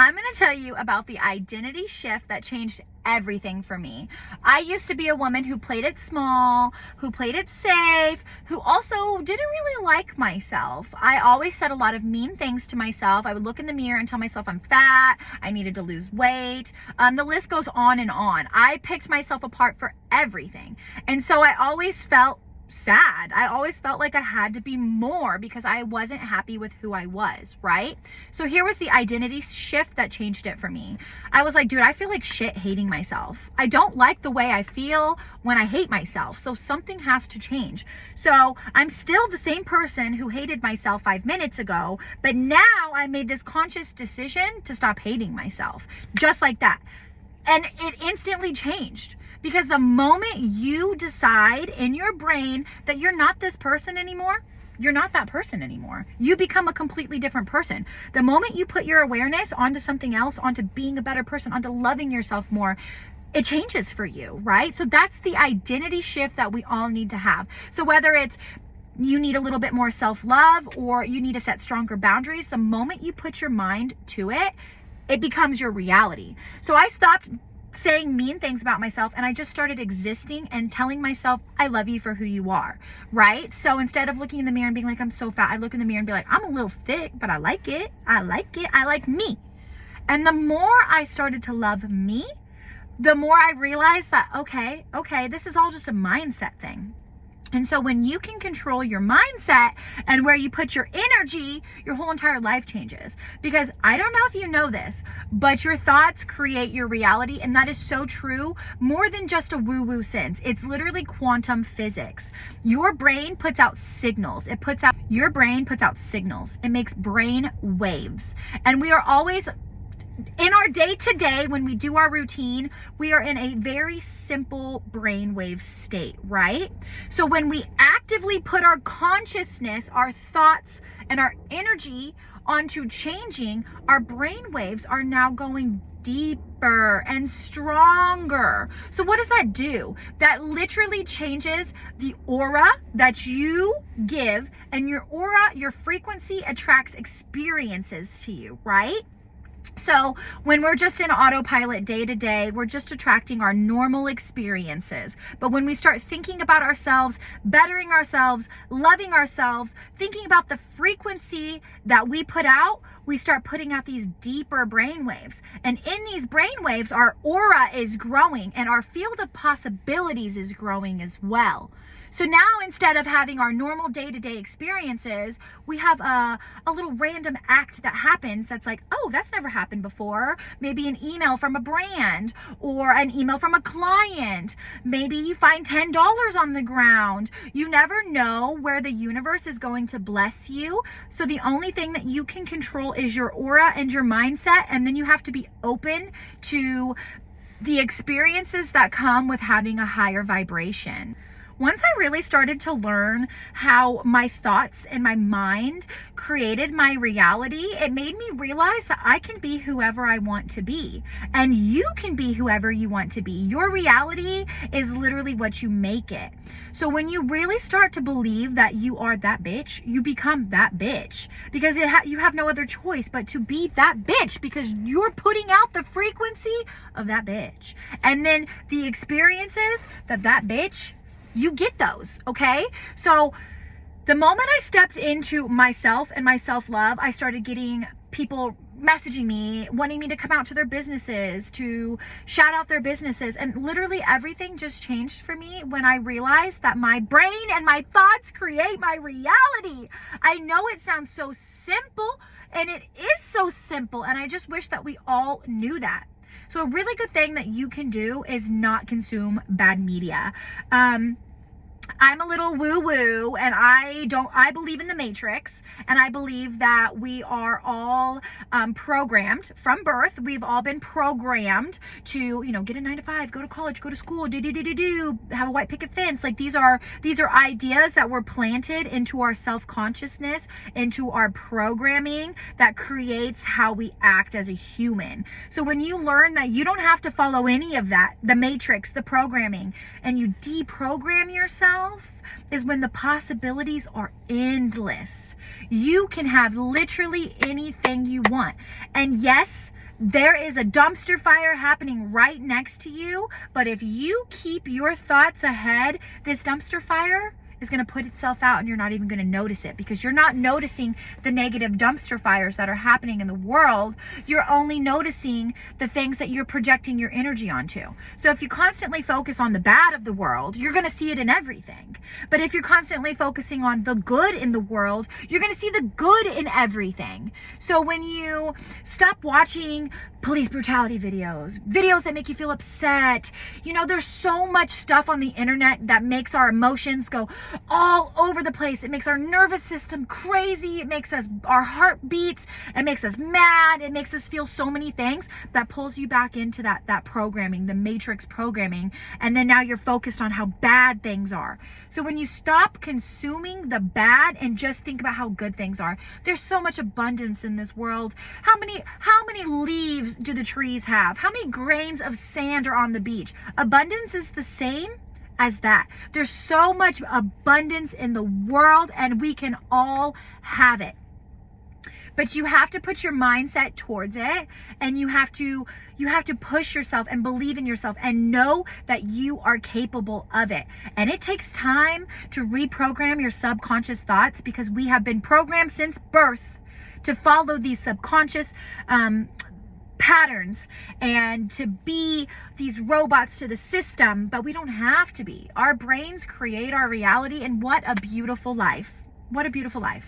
I'm going to tell you about the identity shift that changed everything for me. I used to be a woman who played it small, who played it safe, who also didn't really like myself. I always said a lot of mean things to myself. I would look in the mirror and tell myself I'm fat, I needed to lose weight. The list goes on and on. I picked myself apart for everything. And so I always felt sad. I always felt like I had to be more because I wasn't happy with who I was, right? So here was the identity shift that changed it for me. I was like, dude, I feel like shit hating myself. I don't like the way I feel when I hate myself. So something has to change. So I'm still the same person who hated myself 5 minutes ago, but now I made this conscious decision to stop hating myself. Just like that. And it instantly changed. Because the moment you decide in your brain that you're not this person anymore, you're not that person anymore. You become a completely different person. The moment you put your awareness onto something else, onto being a better person, onto loving yourself more, it changes for you, right? So that's the identity shift that we all need to have. So whether it's you need a little bit more self-love or you need to set stronger boundaries, the moment you put your mind to it, it becomes your reality. So I stopped saying mean things about myself and I just started existing and telling myself I love you for who you are, right? So instead of looking in the mirror and being like I'm so fat, I look in the mirror and be like I'm a little thick, but I like it. I like me. And the more I started to love me, the more I realized that okay, this is all just a mindset thing. And so when you can control your mindset and where you put your energy, your whole entire life changes. Because I don't know if you know this, but your thoughts create your reality. And that is so true, more than just a woo-woo sense. It's literally quantum physics. Your brain puts out signals. Your brain puts out signals. It makes brain waves. And we are always in our day-to-day, when we do our routine, we are in a very simple brainwave state, right? So when we actively put our consciousness, our thoughts, and our energy onto changing, our brainwaves are now going deeper and stronger. So what does that do? That literally changes the aura that you give, and your aura, your frequency attracts experiences to you, right? So when we're just in autopilot day to day, we're just attracting our normal experiences. But when we start thinking about ourselves, bettering ourselves, loving ourselves, thinking about the frequency that we put out, we start putting out these deeper brainwaves. And in these brainwaves, our aura is growing and our field of possibilities is growing as well. So now instead of having our normal day-to-day experiences, we have a little random act that happens that's like, oh, that's never happened before. Maybe an email from a brand or an email from a client. Maybe you find $10 on the ground. You never know where the universe is going to bless you. So the only thing that you can control is your aura and your mindset. And then you have to be open to the experiences that come with having a higher vibration. Once I really started to learn how my thoughts and my mind created my reality, it made me realize that I can be whoever I want to be. And you can be whoever you want to be. Your reality is literally what you make it. So when you really start to believe that you are that bitch, you become that bitch. Because you have no other choice but to be that bitch, because you're putting out the frequency of that bitch. And then the experiences that bitch, you get those, okay? So the moment I stepped into myself and my self-love, I started getting people messaging me, wanting me to come out to their businesses, to shout out their businesses. And literally everything just changed for me when I realized that my brain and my thoughts create my reality. I know it sounds so simple, and it is so simple. And I just wish that we all knew that. So a really good thing that you can do is not consume bad media. I'm a little woo-woo, and I believe in the Matrix, and I believe that we are all programmed from birth. We've all been programmed to, get a 9-to-5, go to college, go to school, have a white picket fence. Like these are ideas that were planted into our self-consciousness, into our programming that creates how we act as a human. So when you learn that you don't have to follow any of that, the Matrix, the programming, and you deprogram yourself, is when the possibilities are endless. You can have literally anything you want. And yes, There is a dumpster fire happening right next to you, but if you keep your thoughts ahead, this dumpster fire is going to put itself out and you're not even going to notice it because you're not noticing the negative dumpster fires that are happening in the world. You're only noticing the things that you're projecting your energy onto. So if you constantly focus on the bad of the world, you're going to see it in everything. But if you're constantly focusing on the good in the world, you're going to see the good in everything. So when you stop watching police brutality videos that make you feel upset, you know, there's so much stuff on the internet that makes our emotions go all over the place. It makes our nervous system crazy. It makes our heart beats. It makes us mad. It makes us feel so many things that pulls you back into that programming, the matrix programming. And then now you're focused on how bad things are. So when you stop consuming the bad and just think about how good things are, there's so much abundance in this world. How many leaves do the trees have? How many grains of sand are on the beach? Abundance is the same as that. There's so much abundance in the world and we can all have it. But you have to put your mindset towards it, and you have to push yourself and believe in yourself and know that you are capable of it. And it takes time to reprogram your subconscious thoughts because we have been programmed since birth to follow these subconscious patterns and to be these robots to the system, but we don't have to be. Our brains create our reality, and what a beautiful life. What a beautiful life.